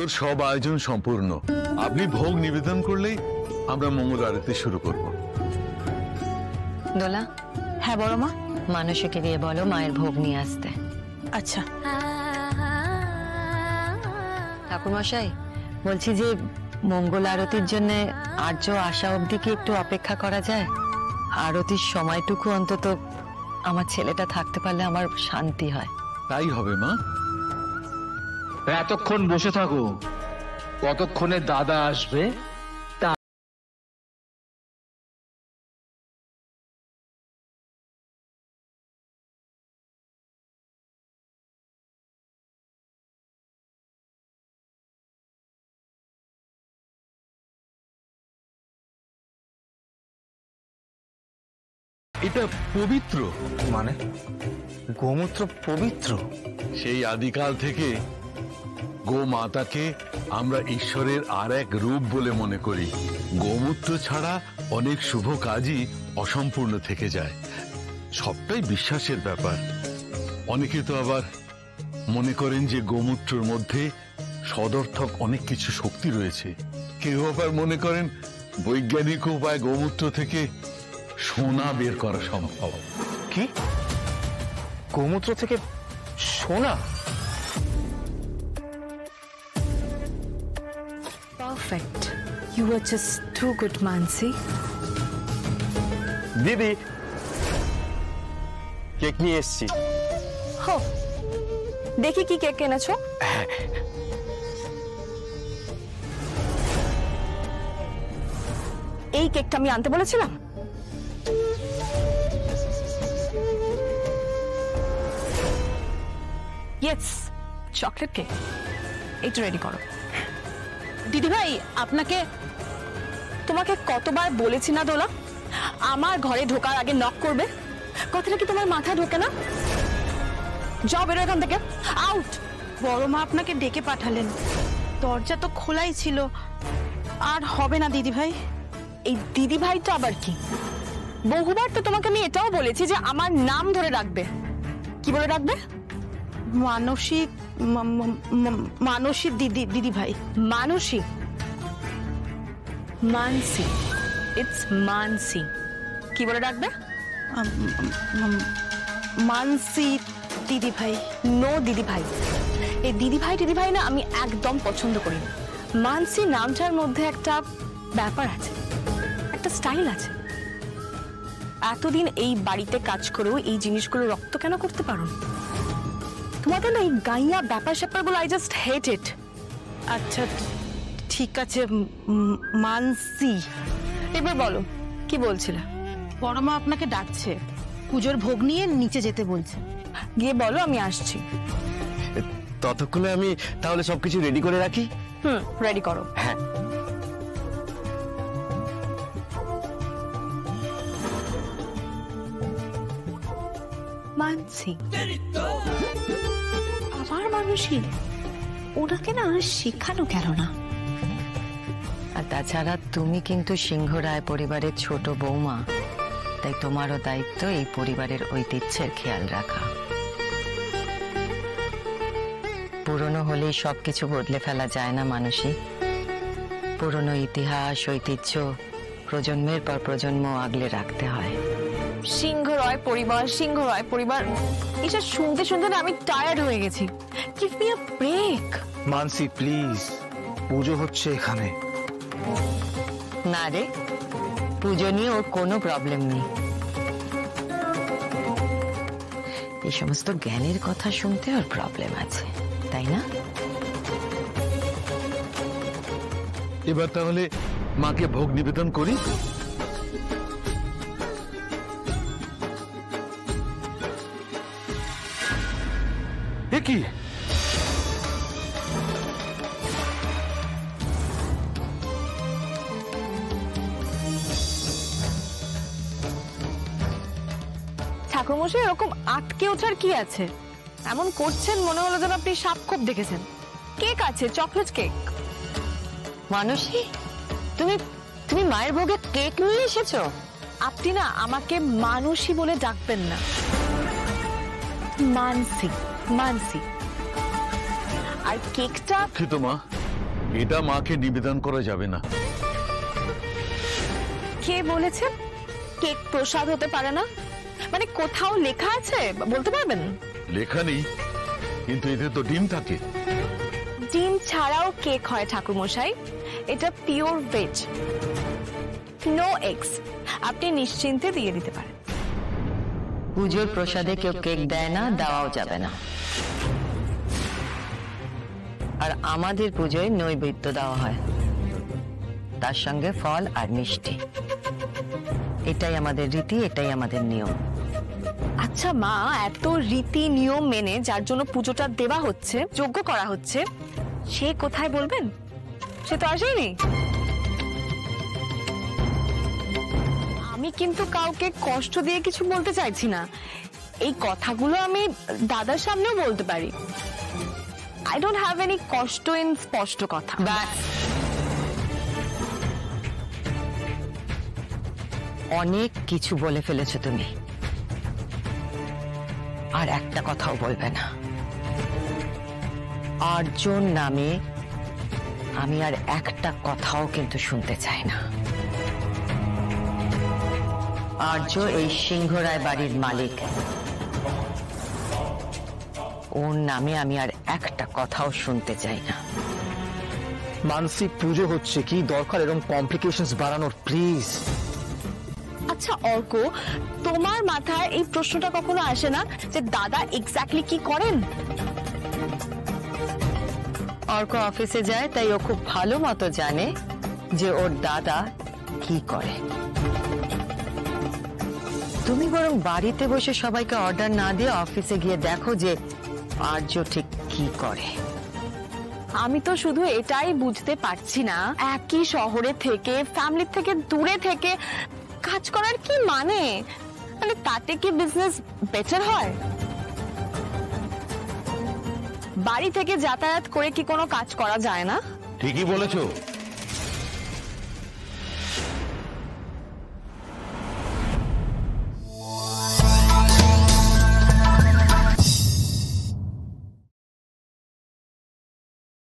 পুজোর সব আয়োজন সম্পূর্ণ। আপনি ভোগ নিবেদন করলেই আমরা মঙ্গল আরতি শুরু করব। দোলা। হ্যাঁ বড় মা। মানুষকে দিয়ে বলো মায়ের ভোগ নিয়ে আসতে। আচ্ছা। ঠাকুরমশাই, বলছি যে মঙ্গল আরতির জন্য আর্য আসা অবধি কি একটু অপেক্ষা করা যায়? আরতির সময়টুকু অন্তত আমার ছেলেটা থাকতে পারলে আমার শান্তি হয়। তাই হবে মা। এতক্ষণ বসে থাকো, কতক্ষণে দাদা আসবে। এটা পবিত্র। মানে গোমূত্র পবিত্র? সেই আদিকাল থেকে গোমাতাকে আমরা ঈশ্বরের আর এক রূপ বলে মনে করি। গোমূত্র ছাড়া অনেক শুভ কাজই অসম্পূর্ণ থেকে যায়। সবটাই বিশ্বাসের ব্যাপার। অনেকে তো আবার মনে করেন যে গোমূত্রের মধ্যে সদর্থক অনেক কিছু শক্তি রয়েছে। কেউ আবার মনে করেন বৈজ্ঞানিক উপায় গোমূত্র থেকে সোনা বের করা সম্ভব। কি? গোমূত্র থেকে সোনা? Perfect. You were just too good, Mansi. দিদি, কেক নিয়ে এসেছি। হো, দেখি কি কেক এনেছো। এই কেকটা আমি আনতে বলেছিলাম? Yes, chocolate cake. এইটা রেডি করো। দিদি ভাই, তোমাকে কতবার বলেছি না দোলা, আমার ঘরে ঢোকার আগে নক করবে? কথাটা কি তোমার মাথায় ঢোকে না? যাও, বেরো এখান থেকে, আউট। বড় মা আপনাকে ডেকে পাঠালেন, দরজা তো খোলাই ছিল। আর হবে না দিদি ভাই। এই দিদি ভাইটা আবার কি? বহুবার তো তোমাকে আমি এটাও বলেছি যে আমার নাম ধরে রাখবে। কি বলে রাখবে? মানসী, মানসী দিদি ভাই। মানসী? মানসি। ইটস মানসি। কি বলে রাখবে? মানসি দিদি ভাই। নো দিদি ভাই। এই দিদি ভাই না আমি একদম পছন্দ করি না। মানসি নামটার মধ্যে একটা ব্যাপার আছে, একটা স্টাইল আছে। এতদিন এই বাড়িতে কাজ করেও এই জিনিসগুলো রক্ত কেন করতে পারো? তোমাদের না এই গাইয়া ব্যাপার স্যাপারগুলো, আই জাস্ট হেট ইট। আচ্ছা ঠিক আছে, মানসি। এবার বলো কি বলছিলে? বড় মা আপনাকে ডাকছে, পুজোর ভোগ নিয়ে নিচে যেতে বলছে। গিয়ে বলো আমি আসছি। ততক্ষণে আমি তাহলে সবকিছু রেডি করে রাখি। রেডি করো। হ্যাঁ। মানসি আবার মানুষই, ওনাকে না শেখানো কেন না? আর তাছাড়া তুমি কিন্তু সিংহ রায় পরিবারের ছোট বৌমা, তাই তোমারও দায়িত্ব এই পরিবারের ঐতিহ্যের খেয়াল রাখা। পুরনো হলেই সবকিছু বদলে ফেলা যায় না মানুষই। পুরনো ইতিহাস ঐতিহ্য প্রজন্মের পর প্রজন্ম আগলে রাখতে হয়। সিংহ রায় পরিবার, এটা শুনতে শুনতে না আমি টায়ার্ড হয়ে গেছি। Give me a break. Mansi please, Puja হচ্ছে এখানে। না রে, পুজো নিয়ে ওর কোনো প্রবলেম নেই। এই সমস্ত জ্ঞানের কথা শুনতে ওর প্রবলেম আছে, তাই না? এবার তাহলে মাকে ভোগ নিবেদন করি। এ কি? ঠাকুরমশাই এরকম আটকে ওঠার কি আছে? এমন করছেন মনে হলো যেন আপনি সাপ খুব দেখেছেন। কেক আছে, চকলেট কেক। মানসী, তুমি মায়ের ভোগে কেক নিয়ে এসেছো? আপনি না আমাকে মানসী বলে ডাকবেন না, মানসি। আর কেকটা কিন্তু মা, এটা মাকে নিবেদন করা যাবে না। কে বলেছে কেক প্রসাদ হতে পারে না? মানে কোথাও লেখা আছে বলতে পারবেন? লেখা নেই, কিন্তু এতে তো ডিম থাকে। ডিম ছাড়াও কেক হয় ঠাকুরমশাই, এটা পিওর ভেজ, নো এগস। আপনি নিশ্চিন্তে দিয়ে দিতে পারেন। পুজোর প্রসাদে কেউ কেক দেয় না, দেওয়াও যাবে না। আর আমাদের পুজোয় নৈবেদ্য দেওয়া হয়, তার সঙ্গে ফল আর মিষ্টি। এটাই আমাদের রীতি, এটাই আমাদের নিয়ম। আচ্ছা মা, এত রীতি নিয়ম মেনে যার জন্য পুজোটা দেওয়া হচ্ছে, যজ্ঞ করা হচ্ছে, সে কোথায় বলবেন? সে তো আসেনি। আমি কিন্তু কাউকে কষ্ট দিয়ে কিছু বলতে চাইছি না, এই কথাগুলো আমি দাদার সামনেও বলতে পারি। আই ডোন্ট হ্যাভ এনি কষ্ট ইন স্পষ্ট কথা। ব্যাস, অনেক কিছু বলে ফেলেছো তুমি, আর একটা কথাও বলবে না। আর্যর নামে আমি আর একটা কথাও কিন্তু শুনতে চাই না। আর্য এই সিংহরায় বাড়ির মালিক, ওর নামে আমি আর একটা কথাও শুনতে চাই না। মানসিক পুজো হচ্ছে, কি দরকার এরকম কমপ্লিকেশনস বাড়ানোর? প্লিজ। আচ্ছা অর্ক, তোমার মাথায় এই প্রশ্নটা কখনো আসে না যে দাদা এক্স্যাক্টলি কি করেন? অর্ক অফিসে যায়, তাই ও খুব ভালো মতো জানে যে ওর দাদা কি করে। তুমি বরং বাড়িতে বসে সবাইকে অর্ডার না দিয়ে অফিসে গিয়ে দেখো যে আর্য ঠিক কি করে। আমি তো শুধু এটাই বুঝতে পারছি না, একই শহরে থেকে, ফ্যামিলি থেকে দূরে থেকে কাজ করার কি মানে? মানে তাতে কি বিজনেস বেটার হয়? বাড়ি থেকে যাতায়াত করে কি কোনো কাজ করা যায় না? ঠিকই বলেছো।